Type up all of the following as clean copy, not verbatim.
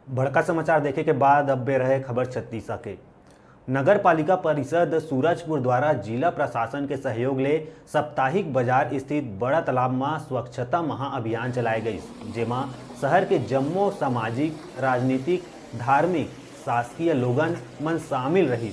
बड़का समाचार देखे के बाद अब बे रहे खबर छत्तीसा के। नगर पालिका परिषद सूरजपुर द्वारा जिला प्रशासन के सहयोग ले साप्ताहिक बाजार स्थित बड़ा तालाब में स्वच्छता महाअभियान चलाए गई, जेमा शहर के जम्मो सामाजिक, राजनीतिक, धार्मिक, शासकीय लोगन मन शामिल रही।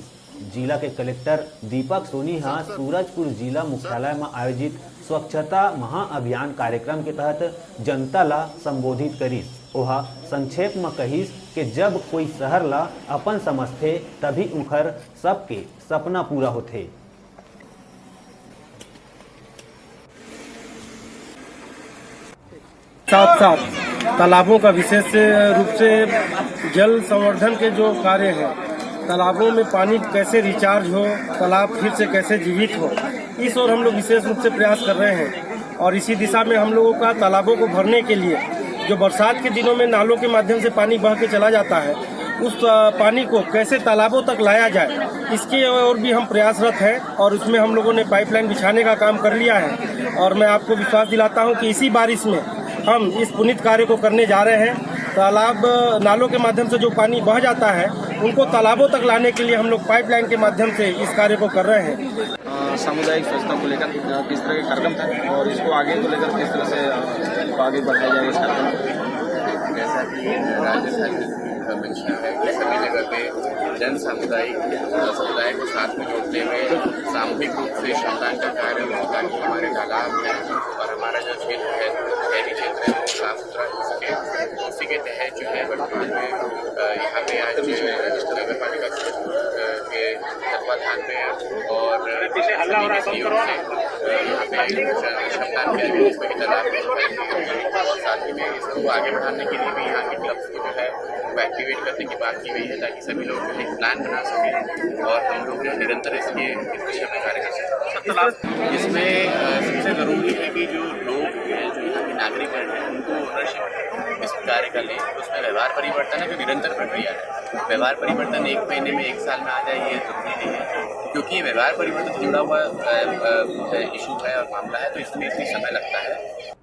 जिला के कलेक्टर दीपक सोनी हाँ सूरजपुर जिला मुख्यालय में आयोजित स्वच्छता महाअभियान कार्यक्रम के तहत जनता ला संबोधित करीस। ओहा संक्षेप में कहिस कि जब कोई शहर ला अपन समझते तभी उखर सबके सपना पूरा होथे। साथ साथ तालाबों का विशेष रूप से जल संवर्धन के जो कार्य है, तालाबों में पानी कैसे रिचार्ज हो, तालाब फिर से कैसे जीवित हो, इस ओर हम लोग विशेष रूप से प्रयास कर रहे हैं। और इसी दिशा में हम लोगों का तालाबों को भरने के लिए जो बरसात के दिनों में नालों के माध्यम से पानी बह के चला जाता है, उस पानी को कैसे तालाबों तक लाया जाए, इसके ओर भी हम प्रयासरत हैं। और उसमें हम लोगों ने पाइपलाइन बिछाने का काम कर लिया है। और मैं आपको विश्वास दिलाता हूं कि इसी बारिश में हम इस पुनीत कार्य को करने जा रहे हैं। तालाब नालों के माध्यम से जो पानी बह जाता है, उनको तालाबों तक लाने के लिए हम लोग पाइपलाइन के माध्यम से इस कार्य को कर रहे हैं। सामुदायिक स्वच्छता को लेकर किस तरह के कार्यक्रम था और इसको आगे को लेकर किस तरह से आगे बढ़ाया जाएगा इस कार्यक्रम को? जैसा कि राज्य सरकार मंशा है कि सभी जगह पे जन समुदाय को साथ में जोड़ते हुए सामूहिक रूप से श्रमदान का कार्य हो, ताकि हमारे तालाब है और हमारा जो क्षेत्र है, शहरी क्षेत्र है, वो साफ सुथरा हो सके। उसी के तहत जो है वर्तमान में यहाँ पे आज नगर पालिका के तत्वाधान में और यहाँ पे श्रमदान किया गया, जिसमें कि तालाब में और साथ ही में इसको आगे बढ़ाने के लिए भी यहाँ के क्लब्स को जो है वो एक्टिवेट करने की बात की गई है, ताकि सभी लोग जो है एक प्लान बना सकें और हम लोग जो है निरंतर इस विषय में कार्य कर सकें। इसमें सबसे ज़रूरी है कि जो लोग हैं, जो यहाँ के नागरिक हैं, उनको ओनरशिप इस कार्य का लें। उसमें व्यवहार परिवर्तन है जो निरंतर प्रक्रिया है। व्यवहार परिवर्तन एक महीने में, एक साल में आ जाए ये जरूरी नहीं है, क्योंकि ये व्यवहार परिवर्तन से जुड़ा हुआ इशू है और मामला है, तो इसमें इतनी समय लगता है।